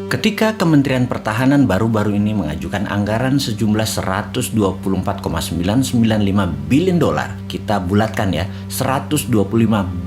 Ketika Kementerian Pertahanan baru-baru ini mengajukan anggaran sejumlah 124,995 billion dolar, kita bulatkan ya, 125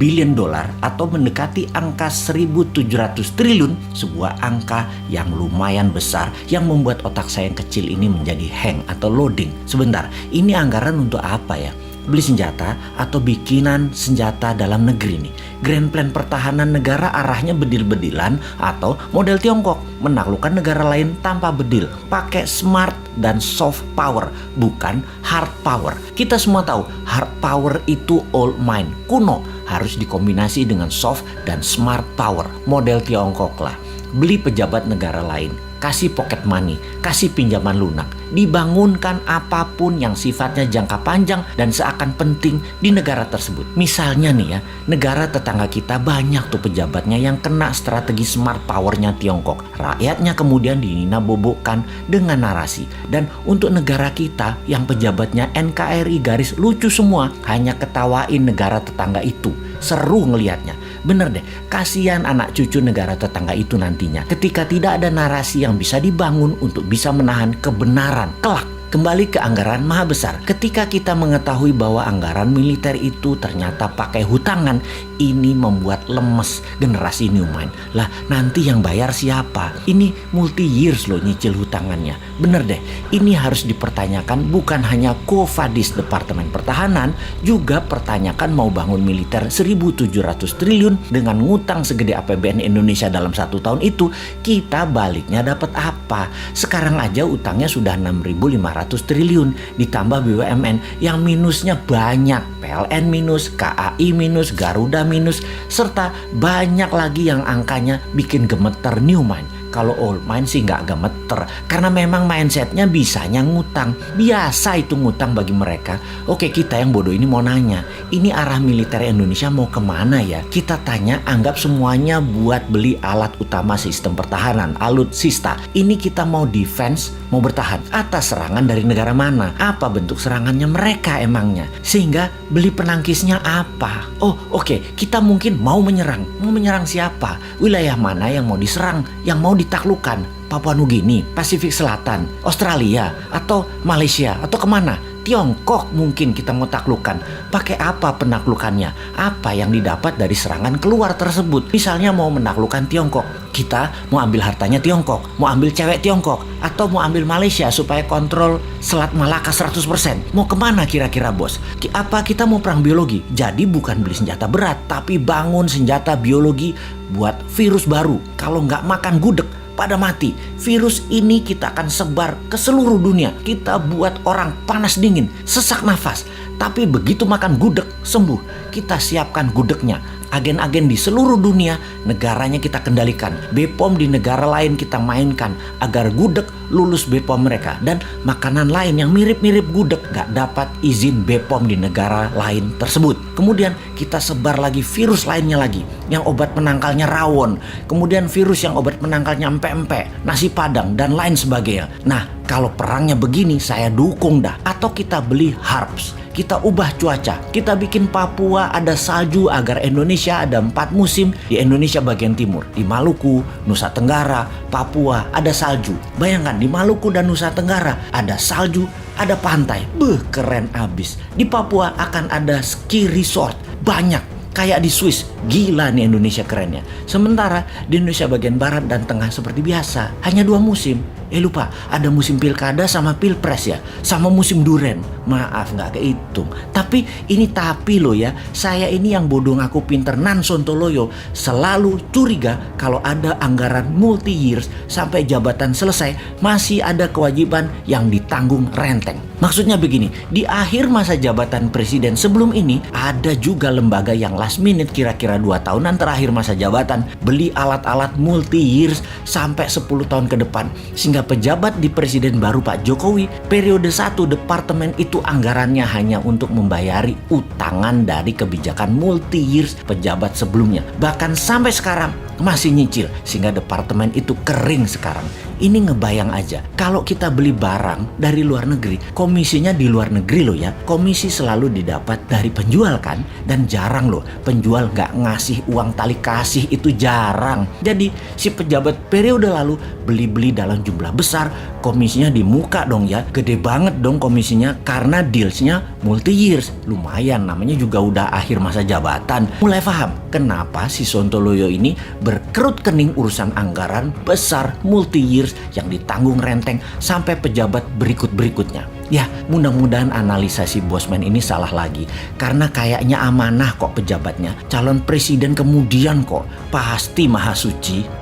billion dolar atau mendekati angka 1.700 triliun, sebuah angka yang lumayan besar yang membuat otak saya yang kecil ini menjadi hang atau loading. Sebentar, ini anggaran untuk apa ya? Beli senjata atau bikinan senjata dalam negeri nih. Grand Plan Pertahanan negara arahnya bedil-bedilan atau model Tiongkok, menaklukkan negara lain tanpa bedil, pakai smart dan soft power, bukan hard power. Kita semua tahu hard power itu old mind, kuno, harus dikombinasi dengan soft dan smart power, model Tiongkok lah. Beli pejabat negara lain, kasih pocket money, kasih pinjaman lunak, dibangunkan apapun yang sifatnya jangka panjang dan seakan penting di negara tersebut. Misalnya nih ya, negara tetangga kita banyak tuh pejabatnya yang kena strategi smart powernya Tiongkok. Rakyatnya kemudian dinina-bobokkan dengan narasi. Dan untuk negara kita yang pejabatnya NKRI garis lucu semua, hanya ketawain negara tetangga itu. Seru ngelihatnya. Bener deh, kasihan anak cucu negara tetangga itu nantinya ketika tidak ada narasi yang bisa dibangun untuk bisa menahan kebenaran kelak. Kembali ke anggaran maha besar. Ketika kita mengetahui bahwa anggaran militer itu ternyata pakai hutangan, ini membuat lemes generasi new mind. Lah nanti yang bayar siapa? Ini multi years loh nyicil hutangannya. Bener deh, ini harus dipertanyakan bukan hanya Qovadis Departemen Pertahanan, juga pertanyakan mau bangun militer 1.700 triliun dengan ngutang segede APBN Indonesia dalam 1 tahun itu, kita baliknya dapat apa? Sekarang aja utangnya sudah 6.500 triliun, ditambah BUMN yang minusnya banyak, PLN minus, KAI minus, Garuda minus, serta banyak lagi yang angkanya bikin gemeter new mind. Kalau old mind sih nggak gemeter, karena memang mindsetnya bisanya ngutang. Biasa itu ngutang bagi mereka. Oke, kita yang bodoh ini mau nanya, ini arah militer Indonesia mau kemana ya? Kita tanya, anggap semuanya buat beli alat utama sistem pertahanan, alutsista. Ini kita mau defense, mau bertahan atas serangan dari negara mana? Apa bentuk serangannya mereka emangnya? Sehingga beli penangkisnya apa? Oh oke, kita mungkin mau menyerang. Mau menyerang siapa? Wilayah mana yang mau diserang? Yang mau ditaklukkan? Papua Nugini, Pasifik Selatan, Australia, atau Malaysia, atau kemana? Tiongkok mungkin kita mau taklukkan. Pakai apa penaklukannya? Apa yang didapat dari serangan keluar tersebut? Misalnya mau menaklukkan Tiongkok, kita mau ambil hartanya Tiongkok, mau ambil cewek Tiongkok, atau mau ambil Malaysia supaya kontrol Selat Malaka 100%. Mau kemana kira-kira bos? Apa kita mau perang biologi? Jadi bukan beli senjata berat, tapi bangun senjata biologi buat virus baru. Kalau nggak makan gudeg, pada mati. Virus ini kita akan sebar ke seluruh dunia. Kita buat orang panas dingin, sesak nafas. Tapi begitu makan gudeg, sembuh. Kita siapkan gudegnya. Agen-agen di seluruh dunia, negaranya kita kendalikan. BPOM di negara lain kita mainkan agar gudeg lulus BPOM mereka. Dan makanan lain yang mirip-mirip gudeg gak dapat izin BPOM di negara lain tersebut. Kemudian kita sebar lagi virus lainnya lagi, yang obat penangkalnya rawon. Kemudian virus yang obat penangkalnya empek-empek, nasi padang, dan lain sebagainya. Nah, kalau perangnya begini saya dukung dah. Atau kita beli HARPS. Kita ubah cuaca, kita bikin Papua ada salju agar Indonesia ada 4 musim di Indonesia bagian timur. Di Maluku, Nusa Tenggara, Papua ada salju. Bayangkan di Maluku dan Nusa Tenggara ada salju, ada pantai. Keren abis. Di Papua akan ada ski resort, banyak. Kayak di Swiss, gila nih Indonesia kerennya. Sementara di Indonesia bagian barat dan tengah seperti biasa, hanya 2 musim. Lupa, ada musim pilkada sama pilpres ya, sama musim duren. Maaf nggak kehitung. Tapi ini tapi loh ya, saya ini yang bodoh ngaku pinter Nan Sontoloyo selalu curiga kalau ada anggaran multi years sampai jabatan selesai masih ada kewajiban yang ditanggung renteng. Maksudnya begini, di akhir masa jabatan presiden sebelum ini ada juga lembaga yang last minute kira-kira 2 tahunan terakhir masa jabatan beli alat-alat multi years sampai 10 tahun ke depan. Sehingga pejabat di presiden baru Pak Jokowi periode 1 departemen itu anggarannya hanya untuk membayari utangan dari kebijakan multi years pejabat sebelumnya. Bahkan sampai sekarang masih nyicil sehingga departemen itu kering sekarang. Ini ngebayang aja, kalau kita beli barang dari luar negeri, komisinya di luar negeri loh ya. Komisi selalu didapat dari penjual kan. Dan jarang loh penjual nggak ngasih uang tali kasih, itu jarang. Jadi si pejabat periode lalu beli-beli dalam jumlah besar, komisinya di muka dong ya. Gede banget dong komisinya karena dealsnya multi years. Lumayan, namanya juga udah akhir masa jabatan. Mulai paham kenapa si Sontoloyo ini berkerut kening urusan anggaran besar multi years yang ditanggung renteng sampai pejabat berikut-berikutnya. Ya, mudah-mudahan analisa si Bosman ini salah lagi. Karena kayaknya amanah kok pejabatnya. Calon presiden kemudian kok. Pasti maha suci.